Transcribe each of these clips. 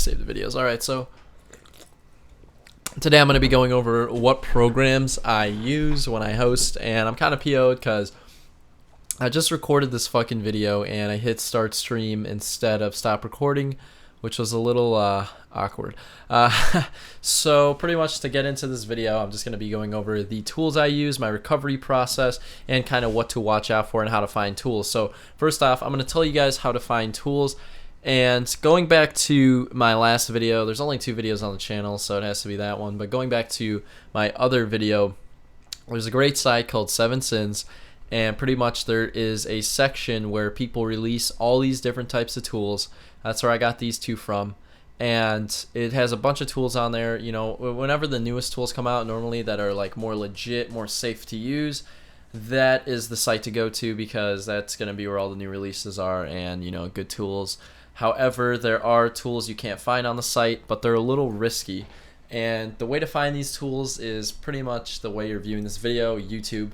Save the videos. Alright, so today I'm going to be going over what programs I use when I host, and I'm kind of PO'd because I just recorded this fucking video and I hit start stream instead of stop recording, which was a little awkward. So pretty much to get into this video, I'm just going to be going over the tools I use, my recovery process, and kind of what to watch out for and how to find tools. So first off, I'm going to tell you guys how to find tools. And going back to my last video, there's only 2 videos on the channel, so it has to be that one. But going back to my other video, there's a great site called 7 Sins, and pretty much there is a section where people release all these different types of tools. That's where I got these 2 from. And it has a bunch of tools on there. You know, whenever the newest tools come out, normally that are like more legit, more safe to use, that is the site to go to because that's going to be where all the new releases are and, you know, good tools. However, there are tools you can't find on the site, but they're a little risky. And the way to find these tools is pretty much the way you're viewing this video, YouTube.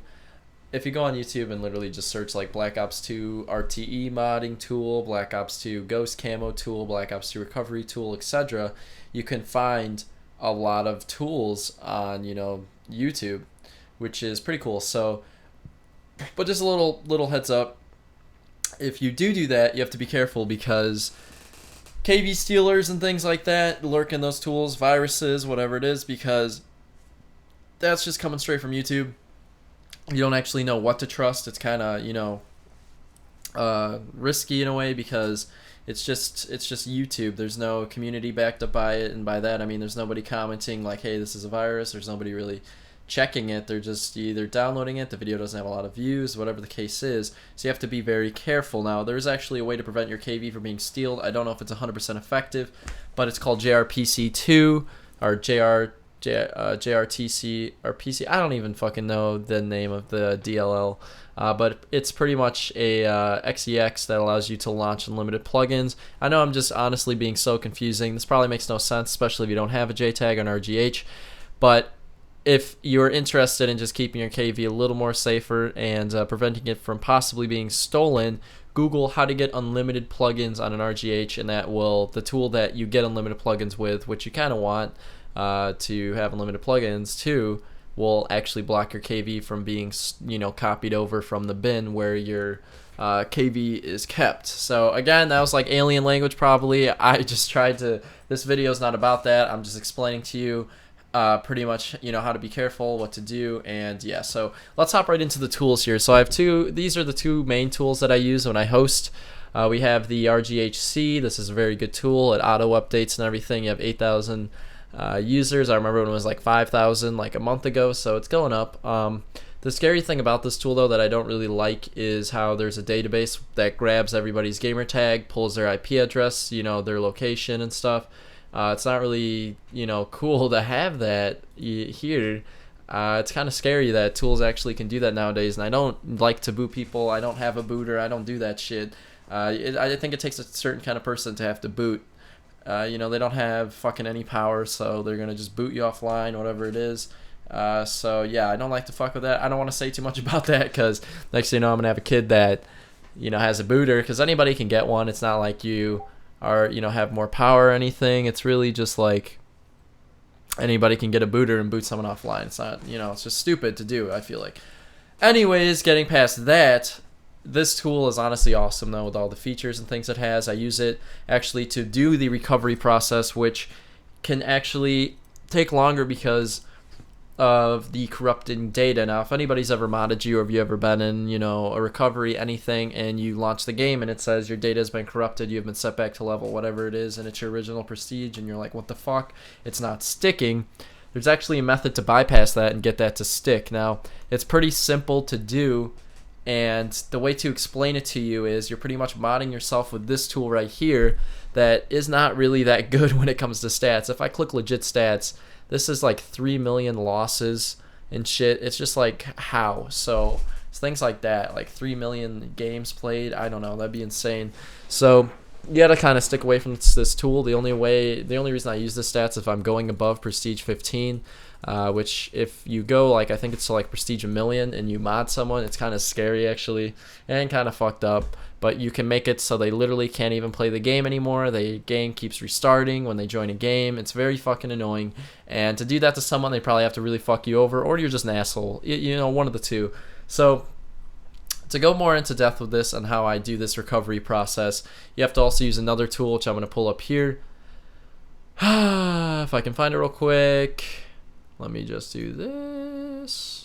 If you go on YouTube and literally just search like Black Ops 2 RTE modding tool, Black Ops 2 Ghost Camo Tool, Black Ops 2 recovery tool, etc., you can find a lot of tools on, you know, YouTube, which is pretty cool. So, but just a little heads up. If you do that, you have to be careful because KV stealers and things like that lurk in those tools, viruses, whatever it is, because that's just coming straight from YouTube. You don't actually know what to trust. It's kind of, you know, risky in a way because it's just YouTube. There's no community backed up by it, and by that I mean there's nobody commenting like, hey, this is a virus. There's nobody really checking it. They're just either downloading it, the video doesn't have a lot of views, whatever the case is, so you have to be very careful. Now there's actually a way to prevent your KV from being stealed. I don't know if it's 100% effective, but it's called JRPC2 or JRTC or PC. I don't even fucking know the name of the DLL, but it's pretty much a XEX that allows you to launch unlimited plugins. I know I'm just honestly being so confusing. This probably makes no sense, especially if you don't have a JTAG or an RGH, but if you're interested in just keeping your KV a little more safer and preventing it from possibly being stolen, Google how to get unlimited plugins on an RGH, and that will, the tool that you get unlimited plugins with, which you kind of want to have unlimited plugins too, will actually block your KV from being, you know, copied over from the bin where your KV is kept. So again, that was like alien language probably. I just tried to, this video is not about that. I'm just explaining to you pretty much, you know, how to be careful, what to do, and yeah. So let's hop right into the tools here. So I have 2, these are the 2 main tools that I use when I host. We have the RGHC. This is a very good tool. It auto updates and everything. You have 8,000 users. I remember when it was like 5,000 like a month ago, so it's going up. The scary thing about this tool though that I don't really like is how there's a database that grabs everybody's gamer tag, pulls their IP address, you know, their location and stuff. It's not really, you know, cool to have that here. It's kind of scary that tools actually can do that nowadays, and I don't like to boot people. I don't have a booter. I don't do that shit. I think it takes a certain kind of person to have to boot. You know, they don't have fucking any power, so they're going to just boot you offline, whatever it is. So, yeah, I don't like to fuck with that. I don't want to say too much about that because next thing you know, I'm going to have a kid that, you know, has a booter, because anybody can get one. It's not like you are, you know, have more power or anything. It's really just like anybody can get a booter and boot someone offline. It's not, you know, it's just stupid to do, I feel like. Anyways, getting past that, this tool is honestly awesome though with all the features and things it has. I use it actually to do the recovery process, which can actually take longer because of the corrupting data. Now, if anybody's ever modded you, or if you ever been in, you know, a recovery, anything, and you launch the game and it says your data has been corrupted, you've been set back to level whatever it is, and it's your original prestige, and you're like, what the fuck? It's not sticking. There's actually a method to bypass that and get that to stick. Now, it's pretty simple to do, and the way to explain it to you is you're pretty much modding yourself with this tool right here that is not really that good when it comes to stats. If I click legit stats, this is like 3 million losses and shit. It's just like, how? So it's things like that, like 3 million games played. I don't know, that'd be insane. So you gotta kind of stick away from this tool. The only reason I use this stats is if I'm going above prestige 15, which if you go like, I think it's to like prestige 1,000,000 and you mod someone, it's kind of scary actually and kind of fucked up. But you can make it so they literally can't even play the game anymore. The game keeps restarting when they join a game. It's very fucking annoying. And to do that to someone, they probably have to really fuck you over, or you're just an asshole. You know, one of the two. So to go more into depth with this and how I do this recovery process, you have to also use another tool, which I'm going to pull up here. If I can find it real quick. Let me just do this.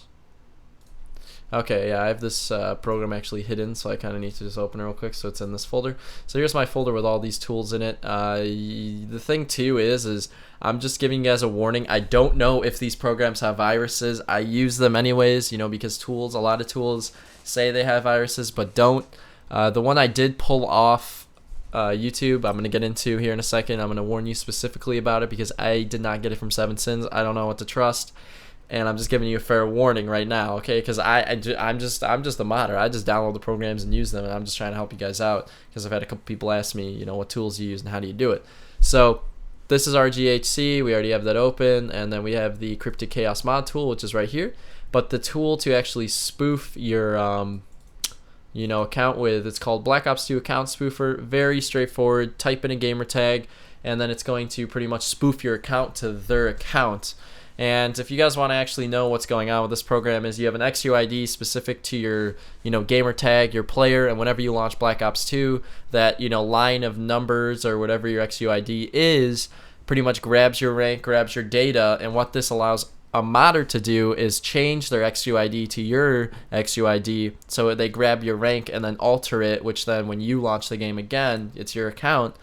Okay, yeah, I have this program actually hidden, so I kind of need to just open it real quick, so it's in this folder. So here's my folder with all these tools in it. The thing too is I'm just giving you guys a warning. I don't know if these programs have viruses. I use them anyways, you know, because a lot of tools say they have viruses, but don't. The one I did pull off YouTube, I'm going to get into here in a second. I'm going to warn you specifically about it because I did not get it from 7sins. I don't know what to trust. And I'm just giving you a fair warning right now, okay? Because I'm just a modder. I just download the programs and use them, and I'm just trying to help you guys out because I've had a couple people ask me, you know, what tools you use and how do you do it. So this is our GHC. We already have that open, and then we have the Cryptic Chaos mod tool, which is right here. But the tool to actually spoof your you know, account with, it's called Black Ops 2 Account Spoofer. Very straightforward. Type in a gamer tag, and then it's going to pretty much spoof your account to their account. And if you guys want to actually know what's going on with this program, is you have an XUID specific to your, you know, gamer tag, your player, and whenever you launch Black Ops 2, that, you know, line of numbers or whatever your XUID is pretty much grabs your rank, grabs your data, and what this allows a modder to do is change their XUID to your XUID, so they grab your rank and then alter it, which then when you launch the game again, it's your account,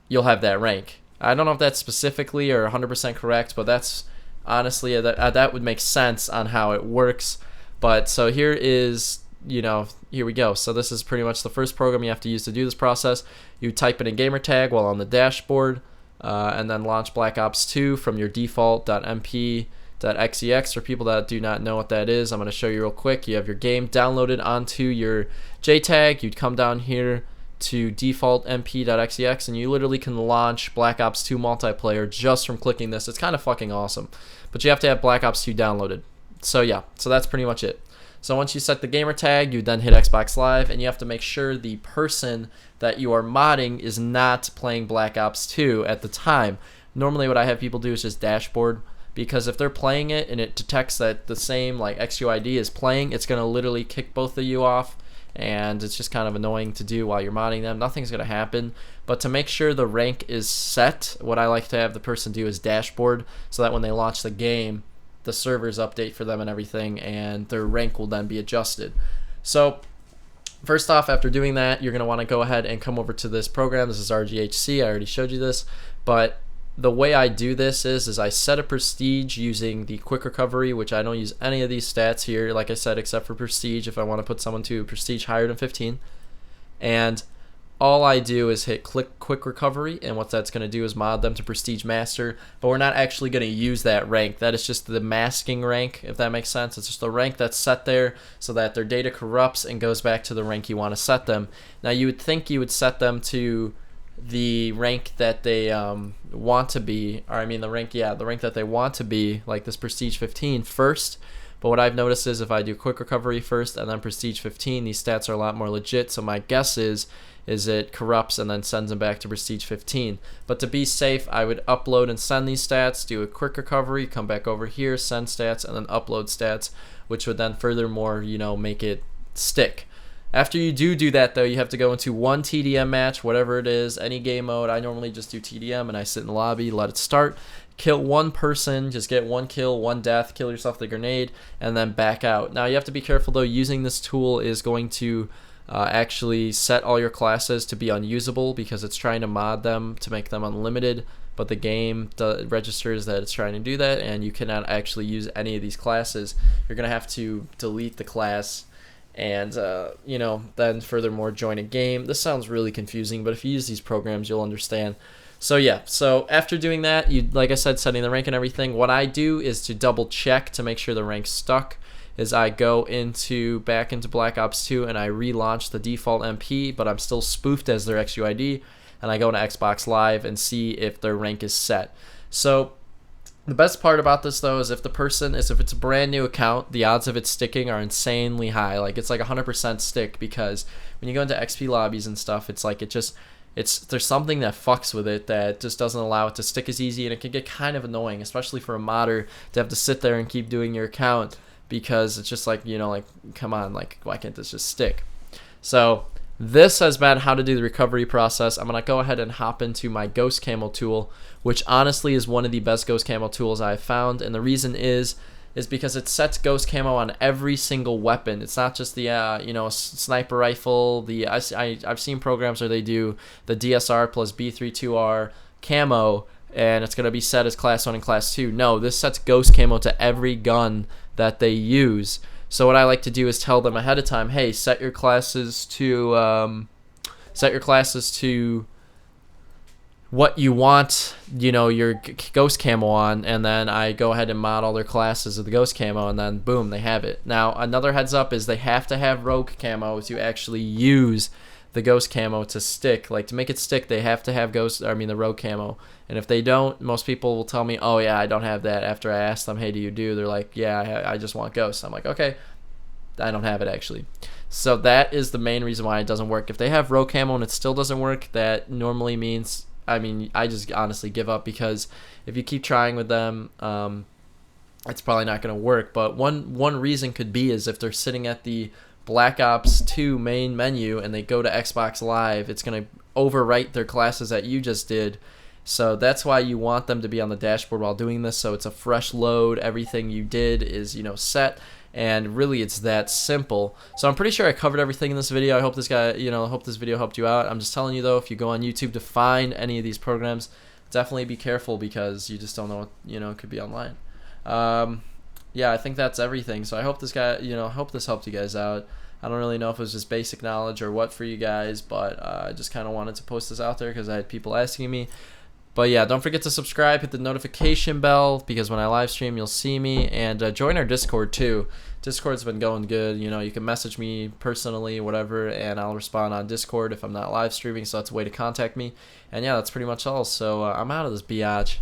you'll have that rank. I don't know if that's specifically or 100% correct, but that's honestly, that would make sense on how it works. But so here is, you know, here we go. So this is pretty much the first program you have to use to do this process. You type in a gamer tag while on the dashboard, and then launch Black Ops 2 from your default.mp.xex. For people that do not know what that is, I'm going to show you real quick. You have your game downloaded onto your JTAG. You'd come down here to default.mp.xex, and you literally can launch Black Ops 2 multiplayer just from clicking this. It's kind of fucking awesome, but you have to have Black Ops 2 downloaded. So yeah, so that's pretty much it. So once you set the gamer tag, you then hit Xbox Live, and you have to make sure the person that you are modding is not playing Black Ops 2 at the time. Normally what I have people do is just dashboard, because if they're playing it and it detects that the same like XUID is playing, it's going to literally kick both of you off, and it's just kind of annoying to do while you're modding them. Nothing's going to happen, but to make sure the rank is set, what I like to have the person do is dashboard, so that when they launch the game, the servers update for them and everything, and their rank will then be adjusted. So first off, after doing that, you're going to want to go ahead and come over to this program. This is RGHC. I already showed you this, but the way I do this is I set a prestige using the quick recovery, which I don't use any of these stats here, like I said, except for prestige if I want to put someone to prestige higher than 15. And all I do is hit click quick recovery, and what that's going to do is mod them to prestige master, but we're not actually going to use that rank. That is just the masking rank, if that makes sense. It's just the rank that's set there so that their data corrupts and goes back to the rank you want to set them. Now you would think you would set them to the rank that they want to be, or I mean the rank that they want to be, like this prestige 15 first. But what I've noticed is if I do quick recovery first and then prestige 15, these stats are a lot more legit. So my guess is it corrupts and then sends them back to prestige 15. But to be safe, I would upload and send these stats, do a quick recovery, come back over here, send stats, and then upload stats, which would then furthermore, you know, make it stick. After you do that, though, you have to go into one TDM match, whatever it is, any game mode. I normally just do TDM, and I sit in the lobby, let it start, kill one person, just get one kill, one death, kill yourself with a grenade, and then back out. Now, you have to be careful, though. Using this tool is going to actually set all your classes to be unusable because it's trying to mod them to make them unlimited, but the game registers that it's trying to do that, and you cannot actually use any of these classes. You're going to have to delete the class and you know, then furthermore join a game. This sounds really confusing, but if you use these programs, you'll understand. So yeah, so after doing that, you, like I said, setting the rank and everything, what I do is to double check to make sure the rank's stuck. is I go back into Black Ops 2 and I relaunch the default MP, but I'm still spoofed as their XUID, and I go to Xbox Live and see if their rank is set. So the best part about this though is if it's a brand new account, the odds of it sticking are insanely high. Like it's like 100% stick, because when you go into XP lobbies and stuff, it's like there's something that fucks with it that just doesn't allow it to stick as easy, and it can get kind of annoying, especially for a modder to have to sit there and keep doing your account, because it's just like, like, come on, like, why can't this just stick? So this has been how to do the recovery process. I'm going to go ahead and hop into my Ghost Camo tool, which honestly is one of the best Ghost Camo tools I've found, and the reason is because it sets Ghost Camo on every single weapon. It's not just the sniper rifle. I've seen programs where they do the DSR plus B32R camo, and it's going to be set as class 1 and class 2. No, this sets Ghost Camo to every gun that they use. So what I like to do is tell them ahead of time, hey, set your classes to what you want, your Ghost Camo on, and then I go ahead and mod all their classes of the Ghost Camo, and then boom, they have it. Now, another heads up is they have to have Rogue Camo to actually use the Ghost Camo to stick. Like, to make it stick, they have to have the Rogue Camo. And if they don't, most people will tell me, oh yeah, I don't have that. After I ask them, hey, do you do? They're like, yeah, I just want Ghost. I'm like, okay, I don't have it actually. So that is the main reason why it doesn't work. If they have Rogue Camo and it still doesn't work, that normally means, I just honestly give up, because if you keep trying with them, it's probably not going to work. But one reason could be is if they're sitting at the Black Ops 2 main menu and they go to Xbox Live, it's going to overwrite their classes that you just did. So that's why you want them to be on the dashboard while doing this, so it's a fresh load. Everything you did is set, and really it's that simple. So I'm pretty sure I covered everything in this video. I hope this video helped you out. I'm just telling you though, if you go on YouTube to find any of these programs, definitely be careful, because you just don't know what could be online. Yeah, I think that's everything. So I hope this helped you guys out. I don't really know if it was just basic knowledge or what for you guys, but I just kind of wanted to post this out there because I had people asking me. But yeah, don't forget to subscribe, hit the notification bell, because when I live stream, you'll see me, and join our Discord too. Discord's been going good. You can message me personally, whatever, and I'll respond on Discord if I'm not live streaming, so that's a way to contact me. And yeah, that's pretty much all. So I'm out of this biatch.